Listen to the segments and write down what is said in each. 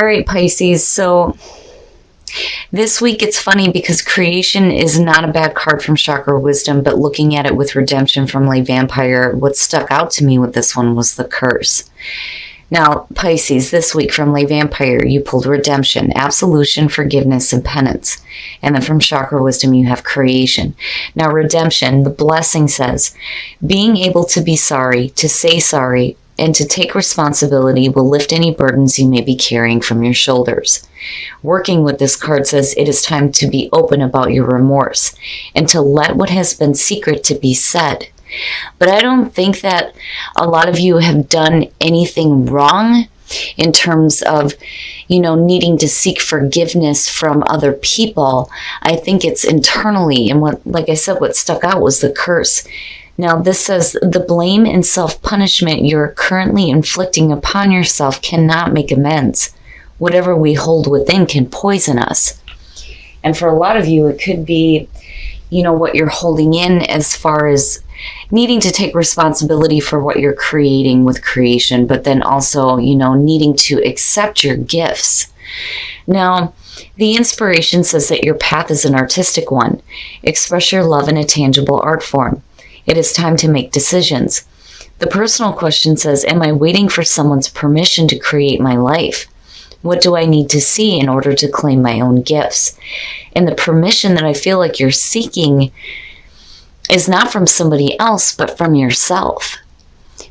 All right, Pisces. So this week it's funny because creation is not a bad card from Chakra Wisdom, but looking at it with redemption from Lay Vampire, what stuck out to me with this one was the curse. Now, Pisces, this week from Lay Vampire, you pulled redemption, absolution, forgiveness, and penance. And then from Chakra Wisdom, you have creation. Now, redemption, the blessing says, being able to be sorry, to say sorry, and to take responsibility will lift any burdens you may be carrying from your shoulders. Working with this card says it is time to be open about your remorse and to let what has been secret to be said. But I don't think that a lot of you have done anything wrong in terms of, needing to seek forgiveness from other people. I think it's internally. And like I said, what stuck out was the curse. Now, this says the blame and self-punishment you're currently inflicting upon yourself cannot make amends. Whatever we hold within can poison us. And for a lot of you, it could be, what you're holding in as far as needing to take responsibility for what you're creating with creation, but then also, needing to accept your gifts. Now, the inspiration says that your path is an artistic one. Express your love in a tangible art form. It is time to make decisions. The personal question says, am I waiting for someone's permission to create my life? What do I need to see in order to claim my own gifts? And the permission that I feel like you're seeking is not from somebody else, but from yourself.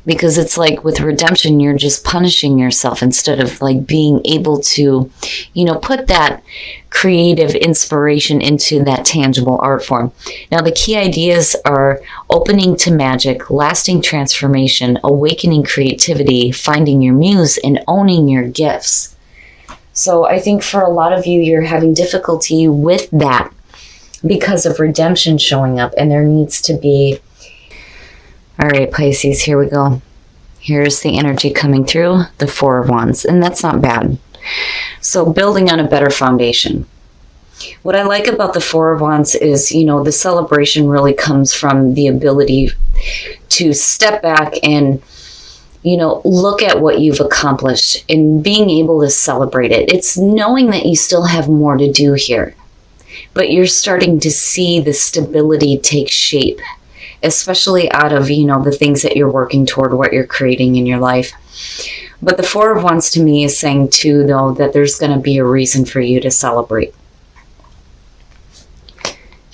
Because it's like with redemption, you're just punishing yourself instead of like being able to, put that creative inspiration into that tangible art form. Now, the key ideas are opening to magic, lasting transformation, awakening creativity, finding your muse, and owning your gifts. So I think for a lot of you, you're having difficulty with that because of redemption showing up, and there needs to be... All right, Pisces, here we go. Here's the energy coming through, the Four of Wands, and that's not bad. So building on a better foundation. What I like about the Four of Wands is, the celebration really comes from the ability to step back and, look at what you've accomplished and being able to celebrate it. It's knowing that you still have more to do here, but you're starting to see the stability take shape, especially out of, the things that you're working toward, what you're creating in your life. But the Four of Wands to me is saying too, though, that there's going to be a reason for you to celebrate.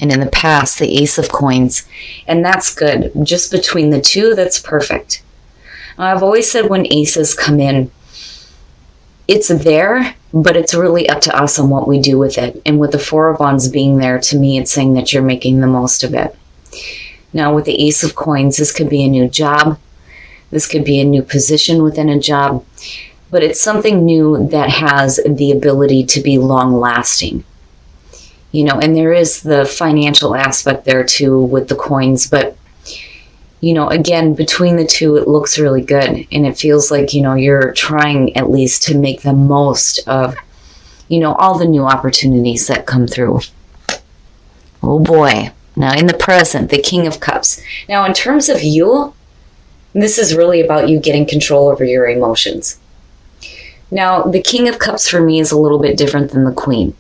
And in the past, the Ace of Coins, and that's good. Just between the two, that's perfect. I've always said when aces come in, it's there, but it's really up to us on what we do with it. And with the Four of Wands being there, to me, it's saying that you're making the most of it. Now, with the Ace of Coins, this could be a new job. This could be a new position within a job. But it's something new that has the ability to be long-lasting. And there is the financial aspect there, too, with the coins. But, again, between the two, it looks really good. And it feels like, you're trying at least to make the most of, all the new opportunities that come through. Oh, boy. Now, in the present, the King of Cups. Now, in terms of you, this is really about you getting control over your emotions. Now, the King of Cups for me is a little bit different than the Queen.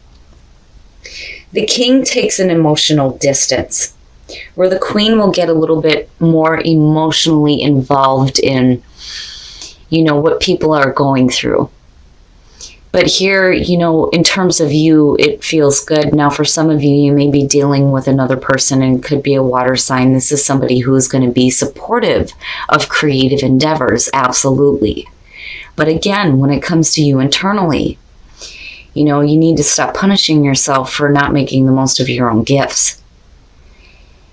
The King takes an emotional distance, where the Queen will get a little bit more emotionally involved in, what people are going through. But here, in terms of you, it feels good. Now, for some of you, you may be dealing with another person, and it could be a water sign. This is somebody who is going to be supportive of creative endeavors, absolutely. But again, when it comes to you internally, you need to stop punishing yourself for not making the most of your own gifts.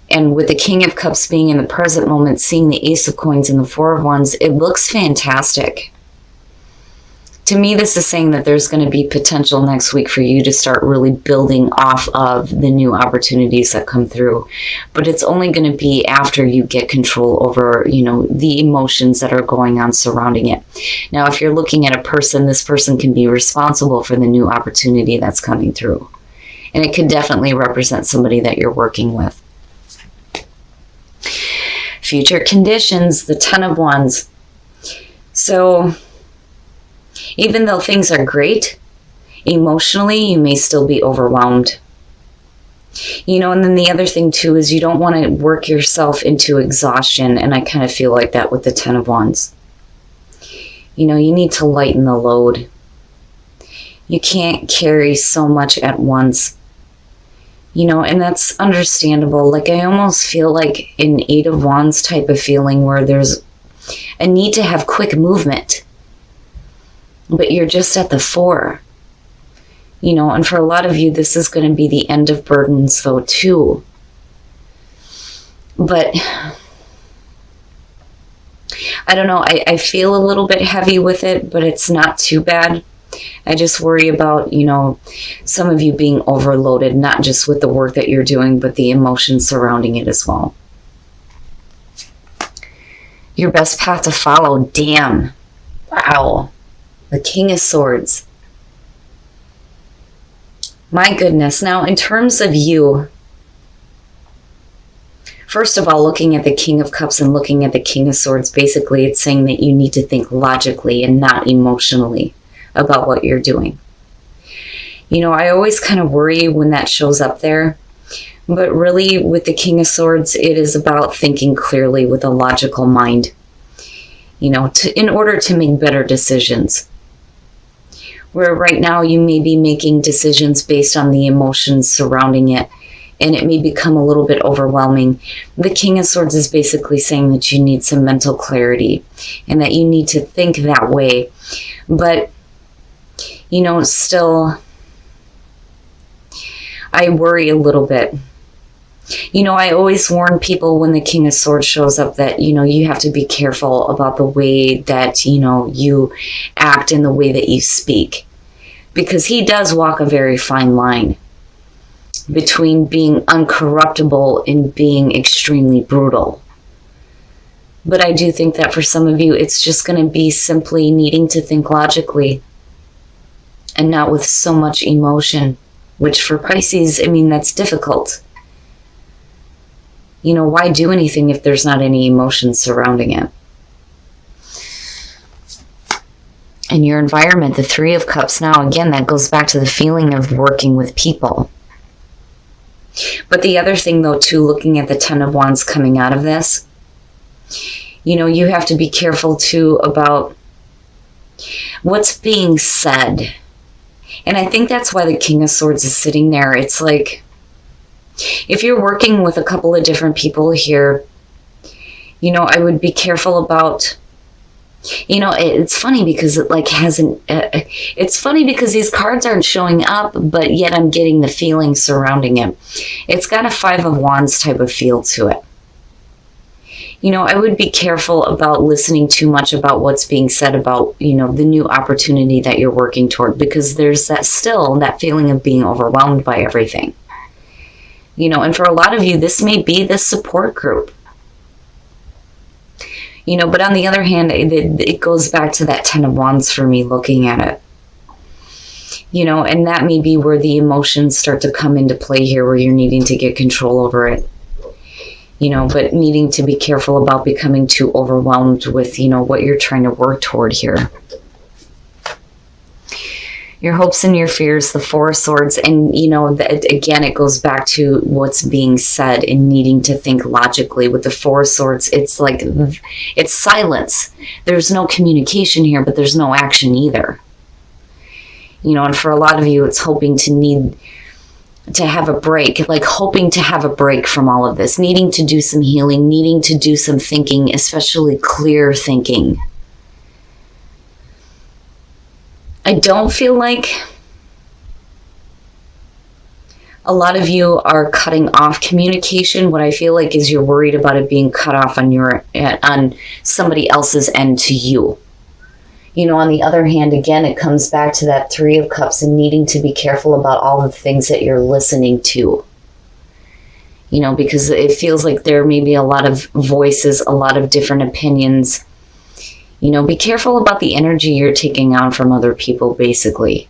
And with the King of Cups being in the present moment, seeing the Ace of Coins and the Four of Wands, it looks fantastic. To me, this is saying that there's going to be potential next week for you to start really building off of the new opportunities that come through. But it's only going to be after you get control over, the emotions that are going on surrounding it. Now, if you're looking at a person, this person can be responsible for the new opportunity that's coming through. And it could definitely represent somebody that you're working with. Future conditions, the Ten of Wands. So Even though things are great, emotionally, you may still be overwhelmed. And then the other thing too is you don't want to work yourself into exhaustion. And I kind of feel like that with the Ten of Wands. You need to lighten the load. You can't carry so much at once. And that's understandable. Like, I almost feel like an Eight of Wands type of feeling where there's a need to have quick movement. But you're just at the Four. And for a lot of you, this is going to be the end of burdens, though, too. But I don't know. I feel a little bit heavy with it, but it's not too bad. I just worry about, some of you being overloaded, not just with the work that you're doing, but the emotions surrounding it as well. Your best path to follow. Damn. Wow. The King of Swords. My goodness. Now, in terms of you, first of all, looking at the King of Cups and looking at the King of Swords, basically it's saying that you need to think logically and not emotionally about what you're doing. I always kind of worry when that shows up there. But really, with the King of Swords, it is about thinking clearly with a logical mind, in order to make better decisions. Where right now you may be making decisions based on the emotions surrounding it, and it may become a little bit overwhelming. The King of Swords is basically saying that you need some mental clarity and that you need to think that way. But, still, I worry a little bit. I always warn people when the King of Swords shows up that, you have to be careful about the way that, you act and the way that you speak. Because he does walk a very fine line between being uncorruptible and being extremely brutal. But I do think that for some of you, it's just going to be simply needing to think logically and not with so much emotion, which for Pisces, that's difficult. Why do anything if there's not any emotion surrounding it? And your environment, the Three of Cups, now again, that goes back to the feeling of working with people. But the other thing, though, too, looking at the Ten of Wands coming out of this, you have to be careful, too, about what's being said. And I think that's why the King of Swords is sitting there. It's like, if you're working with a couple of different people here, I would be careful about, it's funny because it it's funny because these cards aren't showing up, but yet I'm getting the feeling surrounding it. It's got a Five of Wands type of feel to it. I would be careful about listening too much about what's being said about, the new opportunity that you're working toward, because there's that feeling of being overwhelmed by everything. And for a lot of you, this may be the support group. But on the other hand, it goes back to that Ten of Wands for me looking at it. And that may be where the emotions start to come into play here, where you're needing to get control over it. But needing to be careful about becoming too overwhelmed with, what you're trying to work toward here. Your hopes and your fears, the Four of Swords, and, again, it goes back to what's being said and needing to think logically. With the Four of Swords, it's like, it's silence. There's no communication here, but there's no action either. And for a lot of you, it's hoping to have a break, like hoping to have a break from all of this, needing to do some healing, needing to do some thinking, especially clear thinking. I don't feel like a lot of you are cutting off communication. What I feel like is you're worried about it being cut off on somebody else's end to you. On the other hand, again, it comes back to that Three of Cups and needing to be careful about all the things that you're listening to. Because it feels like there may be a lot of voices, a lot of different opinions. Be careful about the energy you're taking on from other people, basically.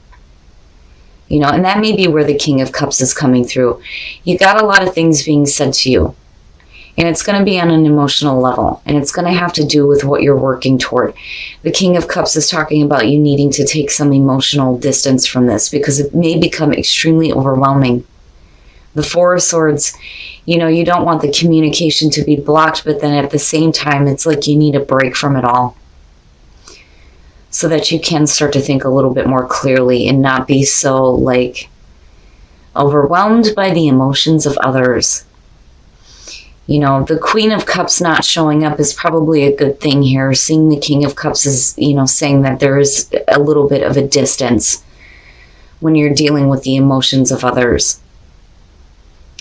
And that may be where the King of Cups is coming through. You got a lot of things being said to you. And it's going to be on an emotional level, and it's going to have to do with what you're working toward. The King of Cups is talking about you needing to take some emotional distance from this because it may become extremely overwhelming. The Four of Swords, you know, you don't want the communication to be blocked, but then at the same time, it's like you need a break from it all so that you can start to think a little bit more clearly and not be so, like, overwhelmed by the emotions of others. You know, the Queen of Cups not showing up is probably a good thing here. Seeing the King of Cups is, you know, saying that there is a little bit of a distance when you're dealing with the emotions of others.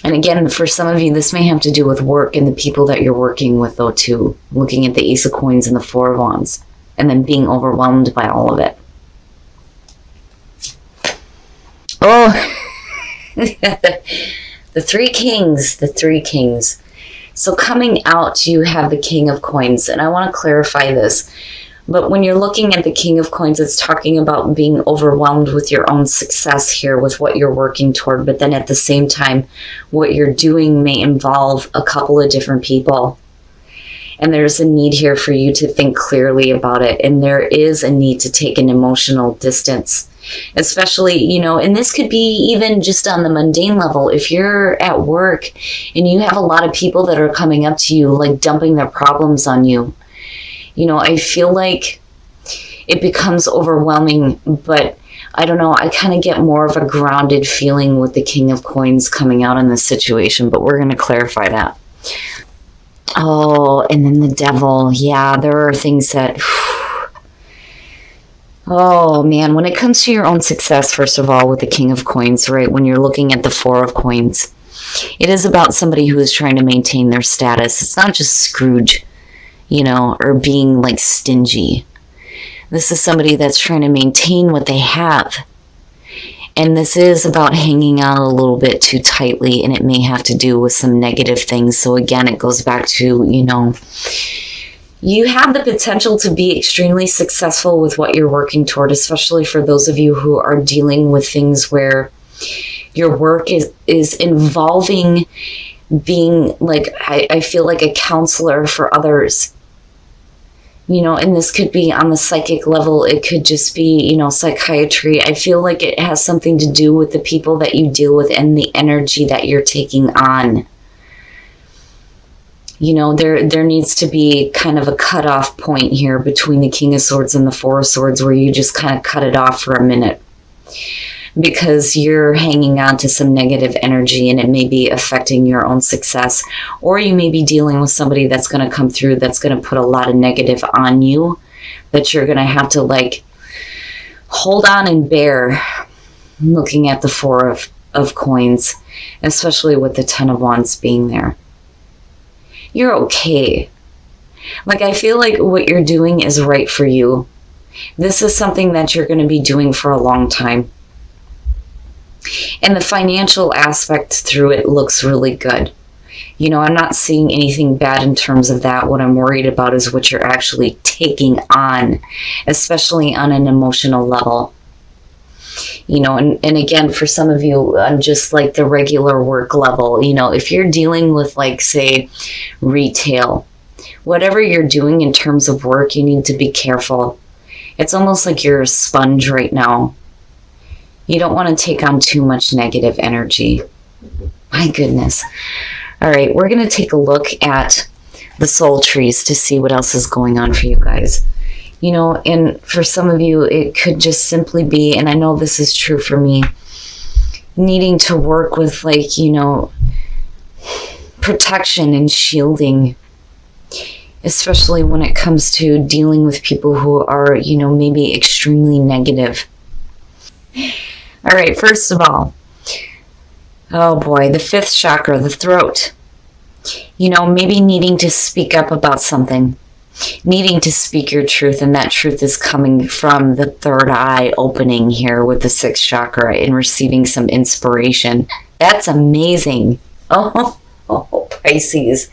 And again, for some of you, this may have to do with work and the people that you're working with, though, too. Looking at the Ace of Coins and the Four of Wands, and then being overwhelmed by all of it. Oh, the Three Kings, the Three Kings. So coming out, you have the King of Coins, and I want to clarify this. But when you're looking at the King of Coins, it's talking about being overwhelmed with your own success here, with what you're working toward. But then at the same time, what you're doing may involve a couple of different people. And there's a need here for you to think clearly about it. And there is a need to take an emotional distance. Especially, you know, and this could be even just on the mundane level. If you're at work and you have a lot of people that are coming up to you, like dumping their problems on you, you know, I feel like it becomes overwhelming, but I don't know, I kind of get more of a grounded feeling with the King of Coins coming out in this situation, but we're going to clarify that. Oh, and then the Devil. Yeah, there are things that... Oh, man, when it comes to your own success, first of all, with the King of Coins, right, when you're looking at the Four of Coins, it is about somebody who is trying to maintain their status. It's not just Scrooge, you know, or being, like, stingy. This is somebody that's trying to maintain what they have. And this is about hanging out a little bit too tightly, and it may have to do with some negative things. So, again, it goes back to, you know... You have the potential to be extremely successful with what you're working toward, especially for those of you who are dealing with things where your work is involving being, like, I feel like a counselor for others. You know, and this could be on the psychic level. It could just be, you know, psychiatry. I feel like it has something to do with the people that you deal with and the energy that you're taking on. You know, there needs to be kind of a cutoff point here between the King of Swords and the Four of Swords where you just kind of cut it off for a minute because you're hanging on to some negative energy and it may be affecting your own success. Or you may be dealing with somebody that's going to come through that's going to put a lot of negative on you that you're going to have to, like, hold on and bear. Looking at the Four of Coins, especially with the Ten of Wands being there. You're okay. Like, I feel like what you're doing is right for you. This is something that you're going to be doing for a long time. And the financial aspect through it looks really good. You know, I'm not seeing anything bad in terms of that. What I'm worried about is what you're actually taking on, especially on an emotional level. You know, and again, for some of you, on just like the regular work level, you know, if you're dealing with, like, say, retail, whatever you're doing in terms of work, you need to be careful. It's almost like you're a sponge right now. You don't want to take on too much negative energy. My goodness. All right, we're going to take a look at the soul trees to see what else is going on for you guys. You know, and for some of you, it could just simply be, and I know this is true for me, needing to work with, like, you know, protection and shielding, especially when it comes to dealing with people who are, you know, maybe extremely negative. All right, first of all, oh boy, the fifth chakra, the throat. You know, maybe needing to speak up about something. Needing to speak your truth, and that truth is coming from the third eye opening here with the sixth chakra and receiving some inspiration. That's amazing. Oh, Pisces.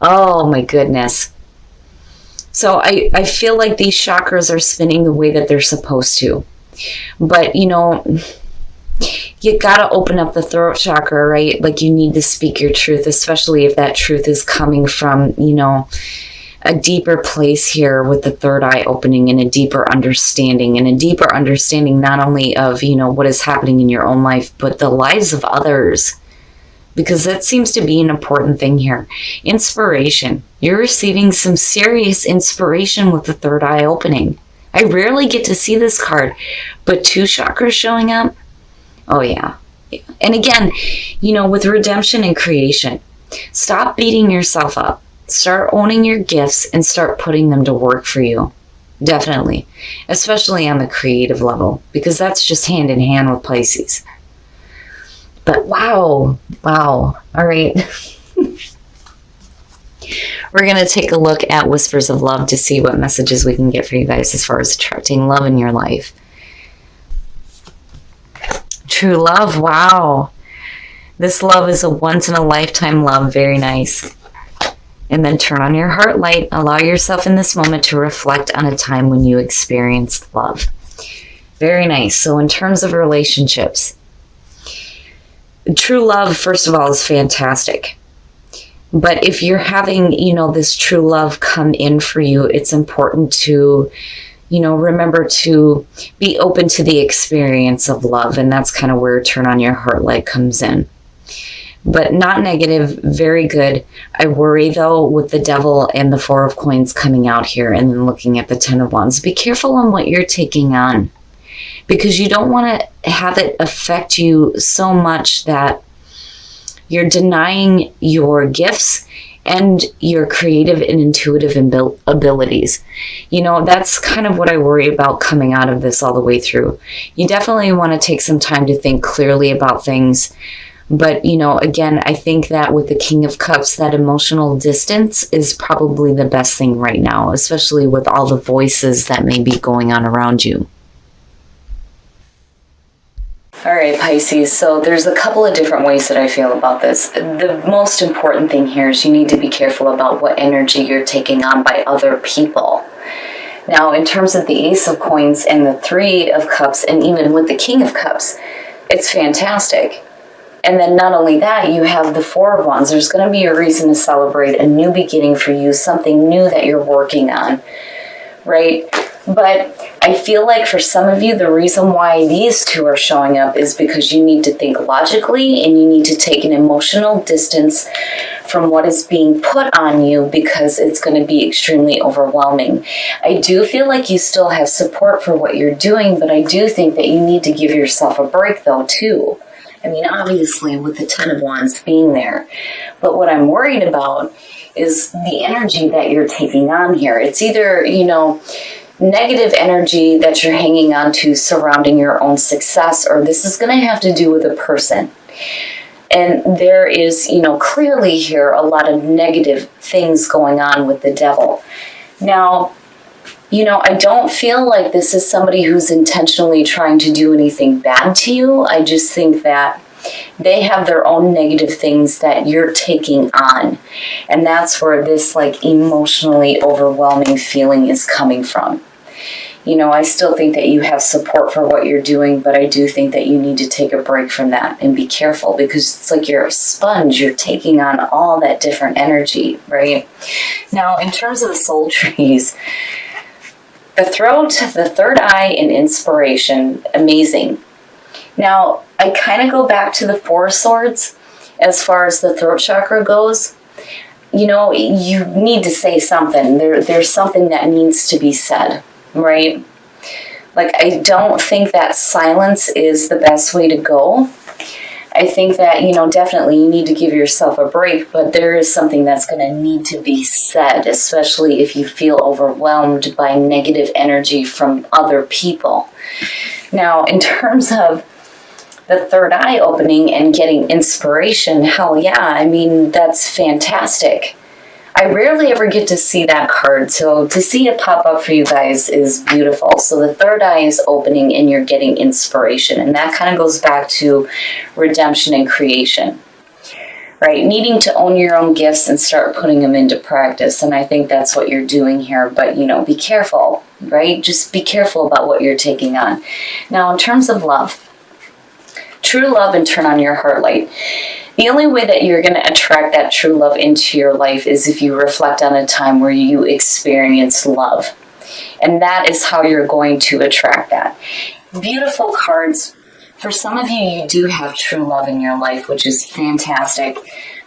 Oh my goodness. So I feel like these chakras are spinning the way that they're supposed to. But, you know, you gotta open up the throat chakra, right? Like, you need to speak your truth, especially if that truth is coming from, a deeper place here with the third eye opening, and a deeper understanding not only of, what is happening in your own life, but the lives of others. Because that seems to be an important thing here. Inspiration. You're receiving some serious inspiration with the third eye opening. I rarely get to see this card, but 2 chakras showing up. Oh yeah. And again, with redemption and creation, stop beating yourself up. Start owning your gifts and start putting them to work for you. Definitely. Especially on the creative level, because that's just hand in hand with Pisces. But wow. All right. We're going to take a look at Whispers of Love to see what messages we can get for you guys as far as attracting love in your life. True love. Wow. This love is a once-in-a-lifetime love. Very nice. And then turn on your heart light. Allow yourself in this moment to reflect on a time when you experienced love. Very nice. So in terms of relationships, true love, first of all, is fantastic. But if you're having, this true love come in for you, it's important to, remember to be open to the experience of love. And that's kind of where turn on your heart light comes in. But not negative, very good. I worry, though, with the Devil and the 4 of Coins coming out here and then looking at the 10 of Wands. Be careful on what you're taking on, because you don't want to have it affect you so much that you're denying your gifts and your creative and intuitive abilities. That's kind of what I worry about coming out of this all the way through. You definitely want to take some time to think clearly about things. But, again, I think that with the King of Cups, that emotional distance is probably the best thing right now, especially with all the voices that may be going on around you. All right, Pisces, so there's a couple of different ways that I feel about this. The most important thing here is you need to be careful about what energy you're taking on by other people. Now, in terms of the Ace of Coins and the 3 of Cups, and even with the King of Cups, it's fantastic. And then not only that, you have the 4 of Wands. There's going to be a reason to celebrate a new beginning for you, something new that you're working on, right? But I feel like for some of you, the reason why these 2 are showing up is because you need to think logically and you need to take an emotional distance from what is being put on you, because it's going to be extremely overwhelming. I do feel like you still have support for what you're doing, but I do think that you need to give yourself a break, though, too. I mean, obviously, with the 10 of Wands being there. But what I'm worried about is the energy that you're taking on here. It's either, negative energy that you're hanging on to surrounding your own success, or this is going to have to do with a person. And there is, clearly here a lot of negative things going on with the Devil. Now, I don't feel like this is somebody who's intentionally trying to do anything bad to you. I just think that they have their own negative things that you're taking on. And that's where this emotionally overwhelming feeling is coming from. I still think that you have support for what you're doing, but I do think that you need to take a break from that and be careful, because it's like you're a sponge. You're taking on all that different energy, right? Now, in terms of the soul trees, the throat, the third eye, and inspiration, amazing. Now, I kind of go back to the 4 of Swords as far as the throat chakra goes. You need to say something. There's something that needs to be said, right? I don't think that silence is the best way to go. I think that, definitely you need to give yourself a break, but there is something that's going to need to be said, especially if you feel overwhelmed by negative energy from other people. Now, in terms of the third eye opening and getting inspiration, hell yeah, that's fantastic. I rarely ever get to see that card, so to see it pop up for you guys is beautiful. So the third eye is opening and you're getting inspiration, and that kind of goes back to redemption and creation, right? Needing to own your own gifts and start putting them into practice, and I think that's what you're doing here. But, be careful, right? Just be careful about what you're taking on. Now, in terms of love, True love and turn on your heart light. The only way that you're going to attract that true love into your life is if you reflect on a time where you experience love. And that is how you're going to attract that. Beautiful cards. For some of you, you do have true love in your life, which is fantastic.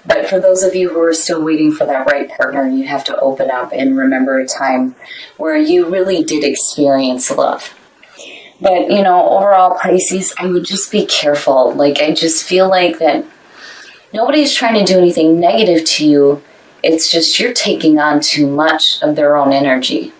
But for those of you who are still waiting for that right partner, you have to open up and remember a time where you really did experience love. But, overall, Pisces, I would just be careful. Like, I just feel like that nobody's trying to do anything negative to you. It's just you're taking on too much of their own energy.